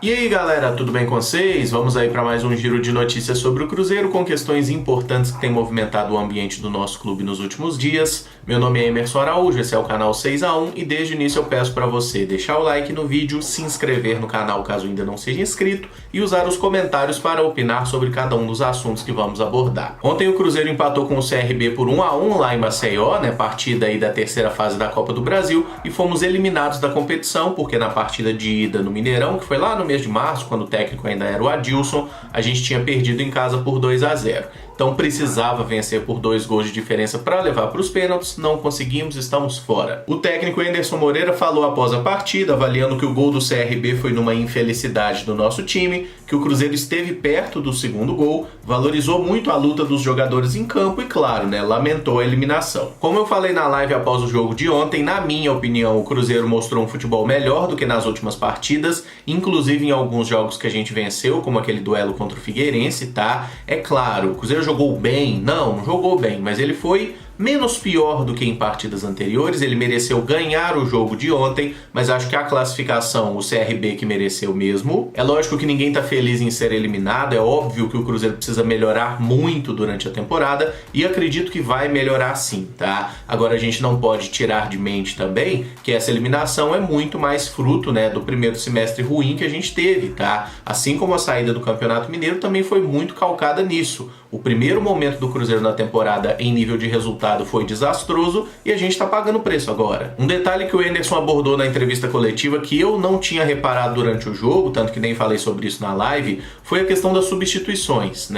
E aí galera, tudo bem com vocês? Vamos aí para mais um giro de notícias sobre o Cruzeiro com questões importantes que têm movimentado o ambiente do nosso clube nos últimos dias. Meu nome é Emerson Araújo, esse é o canal 6x1 e desde o início eu peço para você deixar o like no vídeo, se inscrever no canal caso ainda não seja inscrito e usar os comentários para opinar sobre cada um dos assuntos que vamos abordar. Ontem o Cruzeiro empatou com o CRB por 1x1 lá em Maceió, partida aí da terceira fase da Copa do Brasil, e fomos eliminados da competição porque na partida de ida no Mineirão, que foi lá no mês de março, quando o técnico ainda era o Adilson, a gente tinha perdido em casa por 2x0. Então precisava vencer por 2 gols de diferença para levar para os pênaltis, não conseguimos, estamos fora. O técnico Anderson Moreira falou após a partida, avaliando que o gol do CRB foi numa infelicidade do nosso time, que o Cruzeiro esteve perto do segundo gol, valorizou muito a luta dos jogadores em campo e, claro, lamentou a eliminação. Como eu falei na live após o jogo de ontem, na minha opinião, o Cruzeiro mostrou um futebol melhor do que nas últimas partidas, inclusive em alguns jogos que a gente venceu, como aquele duelo contra o Figueirense, tá? É claro, o Cruzeiro jogou bem? Não jogou bem, mas ele foi menos pior do que em partidas anteriores, ele mereceu ganhar o jogo de ontem, mas acho que a classificação, o CRB que mereceu mesmo. É lógico que ninguém tá feliz em ser eliminado, é óbvio que o Cruzeiro precisa melhorar muito durante a temporada e acredito que vai melhorar sim, tá? Agora a gente não pode tirar de mente também que essa eliminação é muito mais fruto, do primeiro semestre ruim que a gente teve, tá? Assim como a saída do Campeonato Mineiro também foi muito calcada nisso. O primeiro momento do Cruzeiro na temporada em nível de resultado foi desastroso e a gente tá pagando preço agora. Um detalhe que o Anderson abordou na entrevista coletiva que eu não tinha reparado durante o jogo, tanto que nem falei sobre isso na live, foi a questão das substituições,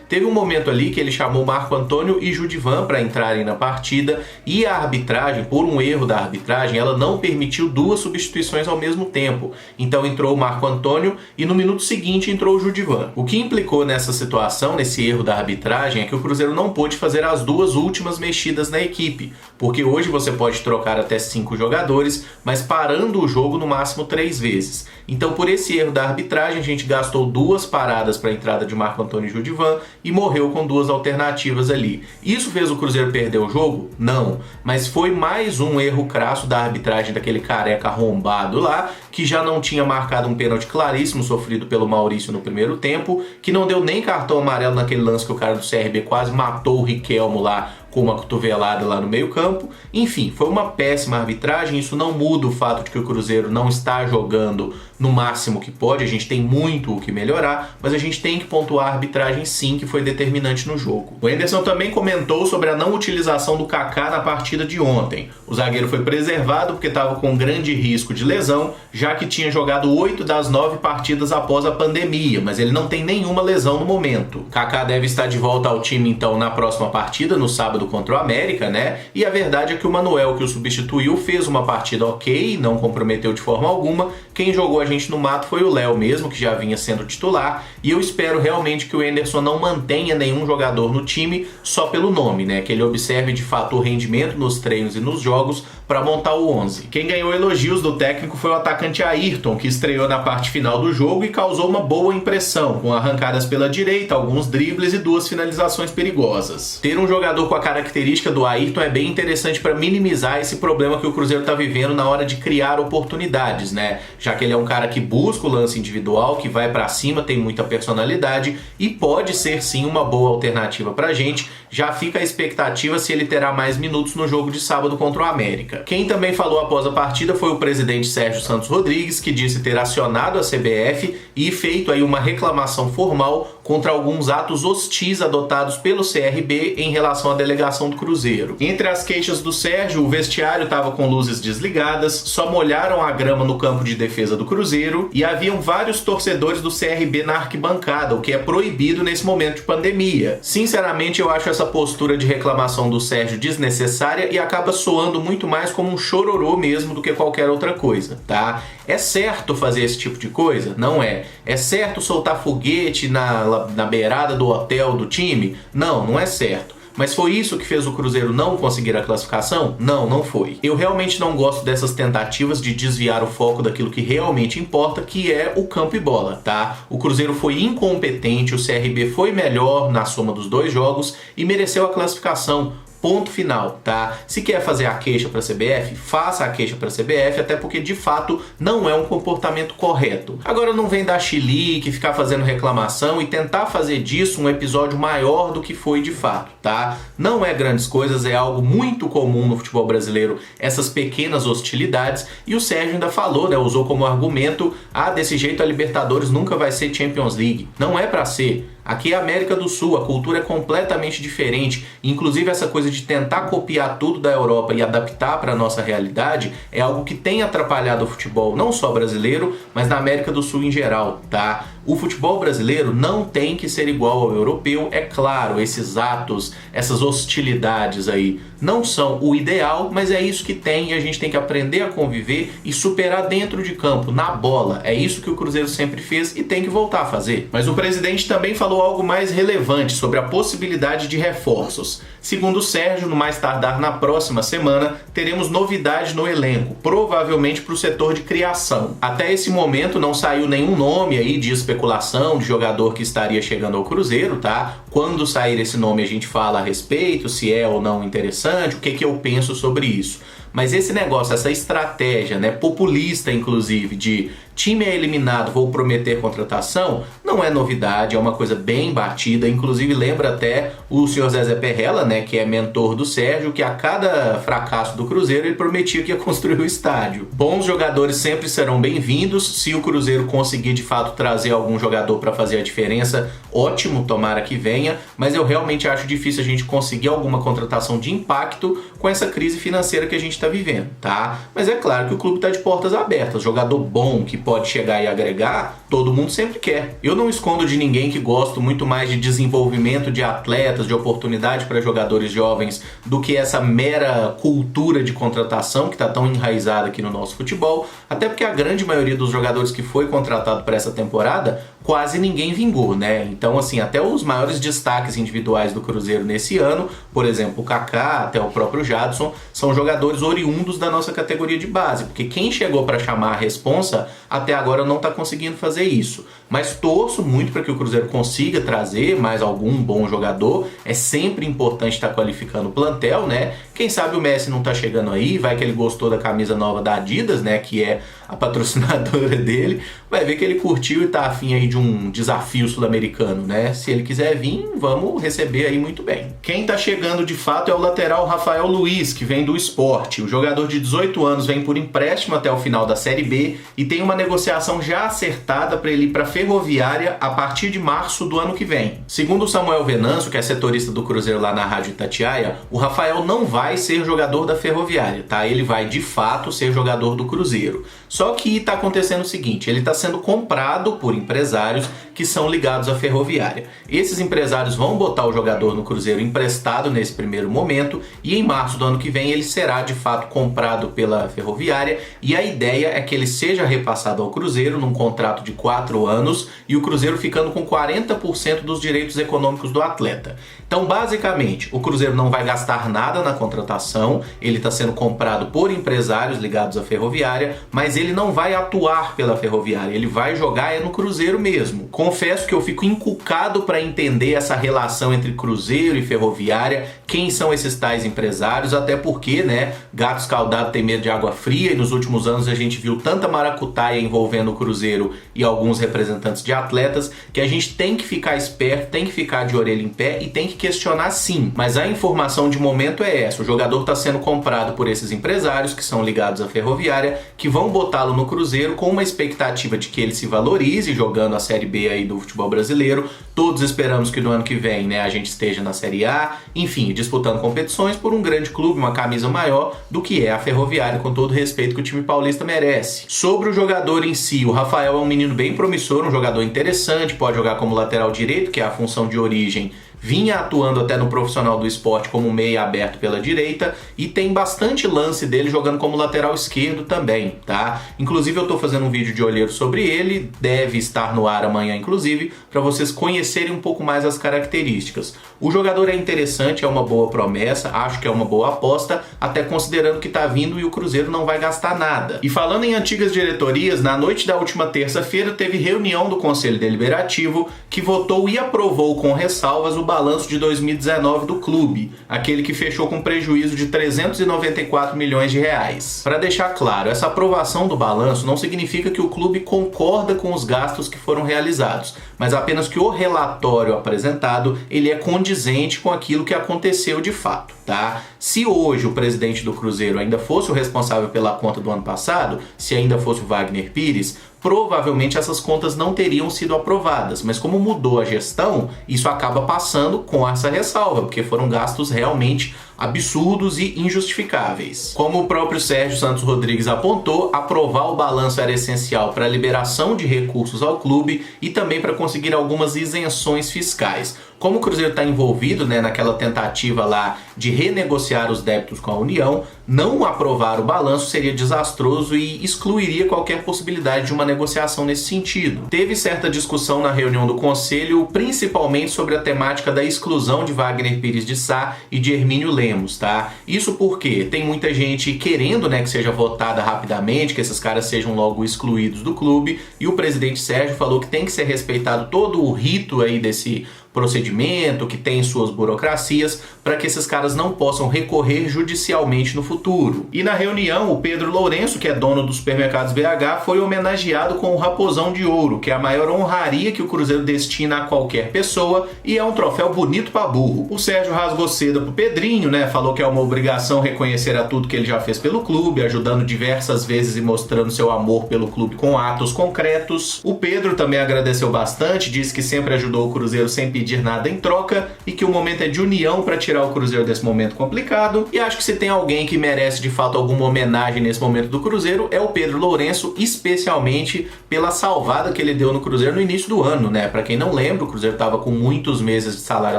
Teve um momento ali que ele chamou Marco Antônio e Judivan para entrarem na partida e a arbitragem, por um erro da arbitragem, ela não permitiu 2 substituições ao mesmo tempo. Então entrou o Marco Antônio e no minuto seguinte entrou o Judivan. O que implicou nessa situação, nesse erro da arbitragem, é que o Cruzeiro não pôde fazer as 2 últimas mexidas na equipe, porque hoje você pode trocar até 5 jogadores, mas parando o jogo no máximo 3 vezes. Então por esse erro da arbitragem a gente gastou 2 paradas para a entrada de Marco Antônio e Judivan e morreu com 2 alternativas ali. Isso fez o Cruzeiro perder o jogo? Não, mas foi mais um erro crasso da arbitragem daquele careca arrombado lá, que já não tinha marcado um pênalti claríssimo sofrido pelo Maurício no primeiro tempo, que não deu nem cartão amarelo naquele lance que o cara do CRB quase matou o Riquelmo lá com uma cotovelada lá no meio campo. Enfim, foi uma péssima arbitragem. Isso não muda o fato de que o Cruzeiro não está jogando no máximo que pode, a gente tem muito o que melhorar, mas a gente tem que pontuar a arbitragem sim, que foi determinante no jogo. O Anderson também comentou sobre a não utilização do Kaká na partida de ontem. O zagueiro foi preservado porque estava com grande risco de lesão, já que tinha jogado 8 das 9 partidas após a pandemia, mas ele não tem nenhuma lesão no momento. Kaká deve estar de volta ao time então na próxima partida, no sábado contra o América, E a verdade é que o Manuel, que o substituiu, fez uma partida ok, não comprometeu de forma alguma. Quem jogou a gente no mato foi o Léo mesmo, que já vinha sendo titular, e eu espero realmente que o Anderson não mantenha nenhum jogador no time só pelo nome, que ele observe de fato o rendimento nos treinos e nos jogos para montar o 11. Quem ganhou elogios do técnico foi o atacante Ayrton, que estreou na parte final do jogo e causou uma boa impressão, com arrancadas pela direita, alguns dribles e 2 finalizações perigosas. Ter um jogador com a característica do Ayrton é bem interessante para minimizar esse problema que o Cruzeiro está vivendo na hora de criar oportunidades, Já que ele é um cara que busca o lance individual, que vai para cima, tem muita personalidade e pode ser sim uma boa alternativa pra gente. Já fica a expectativa se ele terá mais minutos no jogo de sábado contra o América. Quem também falou após a partida foi o presidente Sérgio Santos Rodrigues, que disse ter acionado a CBF e feito aí uma reclamação formal contra alguns atos hostis adotados pelo CRB em relação à delegação do Cruzeiro. Entre as queixas do Sérgio, o vestiário estava com luzes desligadas, só molharam a grama no campo de defesa do Cruzeiro e haviam vários torcedores do CRB na arquibancada, o que é proibido nesse momento de pandemia. Sinceramente, eu acho essa postura de reclamação do Sérgio desnecessária e acaba soando muito mais como um chororô mesmo do que qualquer outra coisa, tá? É certo fazer esse tipo de coisa? Não é. É certo soltar foguete na beirada do hotel do time? Não é certo. Mas foi isso que fez o Cruzeiro não conseguir a classificação? Não foi. Eu realmente não gosto dessas tentativas de desviar o foco daquilo que realmente importa, que é o campo e bola, tá? O Cruzeiro foi incompetente, o CRB foi melhor na soma dos 2 jogos e mereceu a classificação. Ponto final, tá? Se quer fazer a queixa para a CBF, faça a queixa para a CBF, até porque de fato não é um comportamento correto. Agora não vem dar chilique, ficar fazendo reclamação e tentar fazer disso um episódio maior do que foi de fato, tá? Não é grandes coisas, é algo muito comum no futebol brasileiro, essas pequenas hostilidades, e o Sérgio ainda falou, né, usou como argumento, desse jeito a Libertadores nunca vai ser Champions League. Não é para ser. Aqui é a América do Sul, a cultura é completamente diferente, inclusive essa coisa de tentar copiar tudo da Europa e adaptar para a nossa realidade é algo que tem atrapalhado o futebol, não só brasileiro, mas na América do Sul em geral, tá? O futebol brasileiro não tem que ser igual ao europeu, é claro, esses atos, essas hostilidades aí não são o ideal, mas é isso que tem e a gente tem que aprender a conviver e superar dentro de campo, na bola. É isso que o Cruzeiro sempre fez e tem que voltar a fazer. Mas o presidente também falou algo mais relevante sobre a possibilidade de reforços. Segundo o Sérgio, no mais tardar na próxima semana, teremos novidade no elenco, provavelmente para o setor de criação. Até esse momento não saiu nenhum nome aí de especulação de jogador que estaria chegando ao Cruzeiro, tá? Quando sair esse nome a gente fala a respeito, se é ou não interessante, o que eu penso sobre isso. Mas esse negócio, essa estratégia, né, populista inclusive, de time é eliminado, vou prometer contratação, não é novidade, é uma coisa bem batida, inclusive lembra até o senhor Zezé Perrella, né, que é mentor do Sérgio, que a cada fracasso do Cruzeiro ele prometia que ia construir o estádio. Bons jogadores sempre serão bem-vindos, se o Cruzeiro conseguir de fato trazer algum jogador para fazer a diferença, ótimo, tomara que venha, mas eu realmente acho difícil a gente conseguir alguma contratação de impacto com essa crise financeira que a gente está vivendo, tá? Mas é claro que o clube está de portas abertas, jogador bom que pode chegar e agregar, todo mundo sempre quer. Eu não escondo de ninguém que gosto muito mais de desenvolvimento de atletas, de oportunidade para jogadores jovens, do que essa mera cultura de contratação que está tão enraizada aqui no nosso futebol, até porque a grande maioria dos jogadores que foi contratado para essa temporada, quase ninguém vingou, né? Então, assim, até os maiores destaques individuais do Cruzeiro nesse ano, por exemplo, o Kaká, até o próprio Jadson, são jogadores oriundos da nossa categoria de base, porque quem chegou para chamar a responsa até agora não está conseguindo fazer isso. Mas torço muito para que o Cruzeiro consiga trazer mais algum bom jogador. É sempre importante estar qualificando o plantel, né? Quem sabe o Messi não está chegando aí, vai que ele gostou da camisa nova da Adidas, né? Que é a patrocinadora dele. Vai ver que ele curtiu e tá afim aí de um desafio sul-americano, né? Se ele quiser vir, vamos receber aí muito bem. Quem tá chegando de fato é o lateral Rafael Luiz, que vem do Sport. O jogador de 18 anos vem por empréstimo até o final da Série B e tem uma negociação já acertada para ele ir para Ferroviária a partir de março do ano que vem. Segundo o Samuel Venâncio, que é setorista do Cruzeiro lá na Rádio Itatiaia, o Rafael não vai ser jogador da Ferroviária, tá? Ele vai de fato ser jogador do Cruzeiro. Só que está acontecendo o seguinte, ele está sendo comprado por empresários que são ligados à Ferroviária. Esses empresários vão botar o jogador no Cruzeiro emprestado nesse primeiro momento e em março do ano que vem ele será de fato comprado pela Ferroviária e a ideia é que ele seja repassado ao Cruzeiro num contrato de 4 anos e o Cruzeiro ficando com 40% dos direitos econômicos do atleta. Então, basicamente, o Cruzeiro não vai gastar nada na contratação, ele está sendo comprado por empresários ligados à Ferroviária, mas ele não vai atuar pela Ferroviária, ele vai jogar no Cruzeiro mesmo. Confesso que eu fico encucado para entender essa relação entre Cruzeiro e Ferroviária, quem são esses tais empresários, até porque, né, gato escaldado tem medo de água fria e nos últimos anos a gente viu tanta maracutaia envolvendo o Cruzeiro e alguns representantes de atletas que a gente tem que ficar esperto, tem que ficar de orelha em pé e tem que questionar sim. Mas a informação de momento é essa, o jogador está sendo comprado por esses empresários que são ligados à Ferroviária, que vão botá-lo no Cruzeiro com uma expectativa de que ele se valorize jogando a Série B aí do futebol brasileiro. Todos esperamos que no ano que vem, né, a gente esteja na Série A, enfim, disputando competições por um grande clube, uma camisa maior do que é a Ferroviária, com todo o respeito que o time paulista merece. Sobre o jogador em si, o Rafael é um menino bem promissor, um jogador interessante, pode jogar como lateral direito, que é a função de origem, vinha atuando até no profissional do esporte como meia aberto pela direita e tem bastante lance dele jogando como lateral esquerdo também, tá? Inclusive eu tô fazendo um vídeo de olheiro sobre ele, deve estar no ar amanhã inclusive, para vocês conhecerem um pouco mais as características. O jogador é interessante, é uma boa promessa, acho que é uma boa aposta, até considerando que tá vindo e o Cruzeiro não vai gastar nada. E falando em antigas diretorias, na noite da última terça-feira teve reunião do Conselho Deliberativo que votou e aprovou com ressalvas o balanço de 2019 do clube, aquele que fechou com prejuízo de 394 milhões de reais. Para deixar claro, essa aprovação do balanço não significa que o clube concorda com os gastos que foram realizados, mas apenas que o relatório apresentado ele é condizente com aquilo que aconteceu de fato, tá? Se hoje o presidente do Cruzeiro ainda fosse o responsável pela conta do ano passado, se ainda fosse o Wagner Pires, provavelmente essas contas não teriam sido aprovadas, mas como mudou a gestão, isso acaba passando com essa ressalva, porque foram gastos realmente absurdos e injustificáveis. Como o próprio Sérgio Santos Rodrigues apontou, aprovar o balanço era essencial para a liberação de recursos ao clube e também para conseguir algumas isenções fiscais. Como o Cruzeiro está envolvido, naquela tentativa lá de renegociar os débitos com a União, não aprovar o balanço seria desastroso e excluiria qualquer possibilidade de uma negociação nesse sentido. Teve certa discussão na reunião do Conselho, principalmente sobre a temática da exclusão de Wagner Pires de Sá e de Hermínio Lemos, tá? Isso porque tem muita gente querendo, que seja votada rapidamente, que esses caras sejam logo excluídos do clube, e o presidente Sérgio falou que tem que ser respeitado todo o rito aí desse procedimento, que tem suas burocracias, para que esses caras não possam recorrer judicialmente no futuro. E na reunião, o Pedro Lourenço, que é dono dos supermercados BH, foi homenageado com o Raposão de Ouro, que é a maior honraria que o Cruzeiro destina a qualquer pessoa e é um troféu bonito pra burro. O Sérgio rasgou seda pro Pedrinho, falou que é uma obrigação reconhecer a tudo que ele já fez pelo clube, ajudando diversas vezes e mostrando seu amor pelo clube com atos concretos. O Pedro também agradeceu bastante, disse que sempre ajudou o Cruzeiro sem pedir nada em troca e que o momento é de união para tirar o Cruzeiro desse momento complicado. E acho que se tem alguém que merece de fato alguma homenagem nesse momento do Cruzeiro é o Pedro Lourenço, especialmente pela salvada que ele deu no Cruzeiro no início do ano, Para quem não lembra, o Cruzeiro estava com muitos meses de salário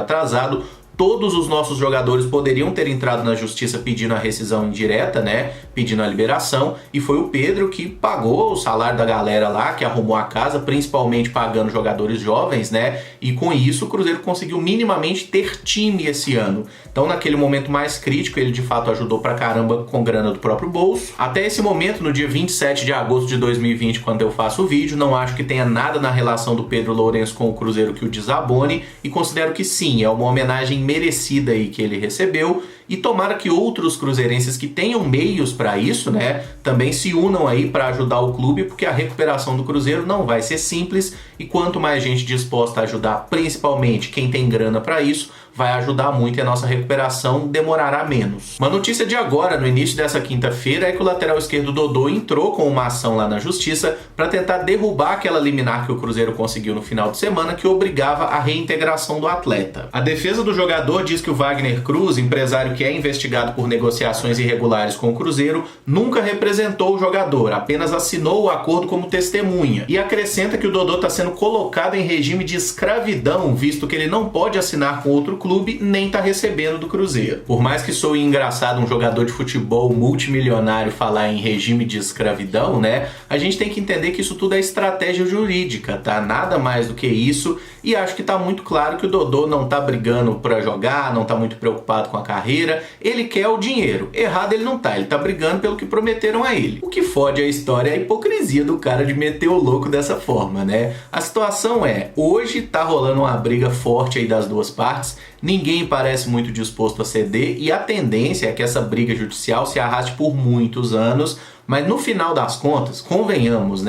atrasado. Todos os nossos jogadores poderiam ter entrado na justiça pedindo a rescisão indireta, pedindo a liberação, e foi o Pedro que pagou o salário da galera lá, que arrumou a casa, principalmente pagando jogadores jovens, e com isso o Cruzeiro conseguiu minimamente ter time esse ano. Então naquele momento mais crítico ele de fato ajudou pra caramba com grana do próprio bolso. Até esse momento, no dia 27 de agosto de 2020, quando eu faço o vídeo, não acho que tenha nada na relação do Pedro Lourenço com o Cruzeiro que o desabone, e considero que sim, é uma homenagem merecida aí que ele recebeu, e tomara que outros cruzeirenses que tenham meios para isso, também se unam aí para ajudar o clube, porque a recuperação do Cruzeiro não vai ser simples, e quanto mais gente disposta a ajudar, principalmente quem tem grana para isso, vai ajudar muito e a nossa recuperação demorará menos. Uma notícia de agora, no início dessa quinta-feira, é que o lateral esquerdo Dodô entrou com uma ação lá na justiça para tentar derrubar aquela liminar que o Cruzeiro conseguiu no final de semana que obrigava a reintegração do atleta. A defesa do jogador diz que o Wagner Cruz, empresário que é investigado por negociações irregulares com o Cruzeiro, nunca representou o jogador, apenas assinou o acordo como testemunha, e acrescenta que o Dodô está sendo colocado em regime de escravidão, visto que ele não pode assinar com outro clube nem tá recebendo do Cruzeiro. Por mais que soe engraçado um jogador de futebol multimilionário falar em regime de escravidão, a gente tem que entender que isso tudo é estratégia jurídica, tá? Nada mais do que isso, e acho que tá muito claro que o Dodô não tá brigando pra jogar, não tá muito preocupado com a carreira, ele quer o dinheiro. Errado ele não tá, ele tá brigando pelo que prometeram a ele. O que fode a história é a hipocrisia do cara de meter o louco dessa forma, A situação é, hoje tá rolando uma briga forte aí das duas partes, ninguém parece muito disposto a ceder e a tendência é que essa briga judicial se arraste por muitos anos, mas no final das contas, convenhamos,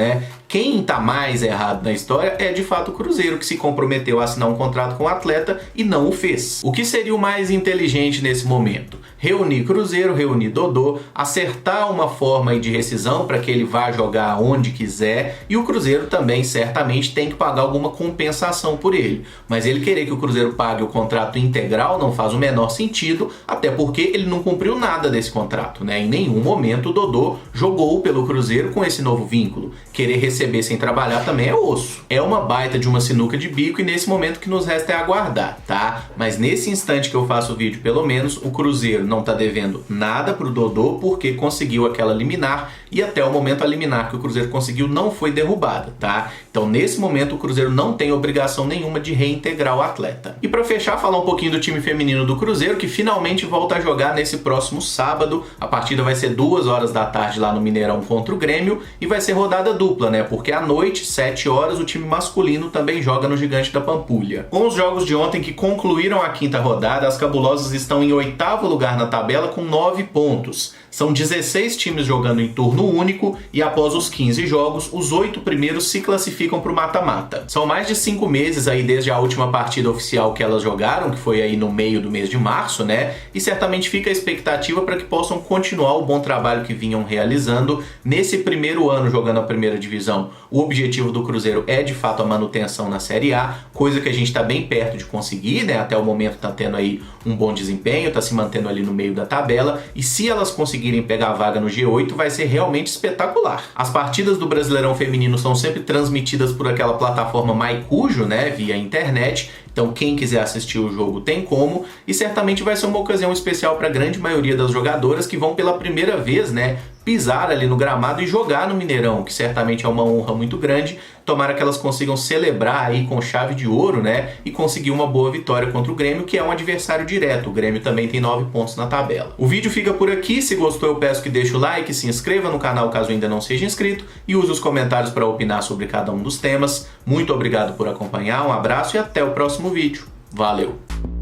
quem tá mais errado na história é de fato o Cruzeiro, que se comprometeu a assinar um contrato com o atleta e não o fez. O que seria o mais inteligente nesse momento? Reunir Cruzeiro, reunir Dodô, acertar uma forma aí de rescisão para que ele vá jogar onde quiser, e o Cruzeiro também certamente tem que pagar alguma compensação por ele. Mas ele querer que o Cruzeiro pague o contrato integral não faz o menor sentido, até porque ele não cumpriu nada desse contrato, Em nenhum momento o Dodô jogou pelo Cruzeiro com esse novo vínculo. Querer receber sem trabalhar também é osso. É uma baita de uma sinuca de bico e nesse momento que nos resta é aguardar, tá? Mas nesse instante que eu faço o vídeo, pelo menos, o Cruzeiro não está devendo nada para o Dodô porque conseguiu aquela liminar e até o momento a liminar que o Cruzeiro conseguiu não foi derrubada, tá? Então nesse momento o Cruzeiro não tem obrigação nenhuma de reintegrar o atleta. E para fechar, falar um pouquinho do time feminino do Cruzeiro, que finalmente volta a jogar nesse próximo sábado. A partida vai ser 2 horas da tarde lá no Mineirão contra o Grêmio e vai ser rodada dupla, né? Porque à noite, 7 horas, o time masculino também joga no Gigante da Pampulha. Com os jogos de ontem que concluíram a quinta rodada, as cabulosas estão em 8º lugar na tabela com 9 pontos. São 16 times jogando em turno único e após os 15 jogos, os 8 primeiros se classificam para o mata-mata. São mais de 5 meses aí desde a última partida oficial que elas jogaram, que foi aí no meio do mês de março, né? E certamente fica a expectativa para que possam continuar o bom trabalho que vinham realizando nesse primeiro ano jogando a primeira divisão. O objetivo do Cruzeiro é de fato a manutenção na Série A, coisa que a gente está bem perto de conseguir, né? Até o momento está tendo aí um bom desempenho, está se mantendo ali no meio da tabela, e se elas conseguirem pegar a vaga no G8 vai ser realmente espetacular. As partidas do Brasileirão Feminino são sempre transmitidas por aquela plataforma Maicujo, né? Via internet. Então quem quiser assistir o jogo tem como, e certamente vai ser uma ocasião especial para a grande maioria das jogadoras que vão pela primeira vez, né, pisar ali no gramado e jogar no Mineirão, que certamente é uma honra muito grande. Tomara que elas consigam celebrar aí com chave de ouro, né, e conseguir uma boa vitória contra o Grêmio, que é um adversário direto. O Grêmio também tem 9 pontos na tabela. O vídeo fica por aqui. Se gostou, eu peço que deixe o like, se inscreva no canal caso ainda não seja inscrito e use os comentários para opinar sobre cada um dos temas. Muito obrigado por acompanhar, um abraço e até o próximo vídeo. Valeu!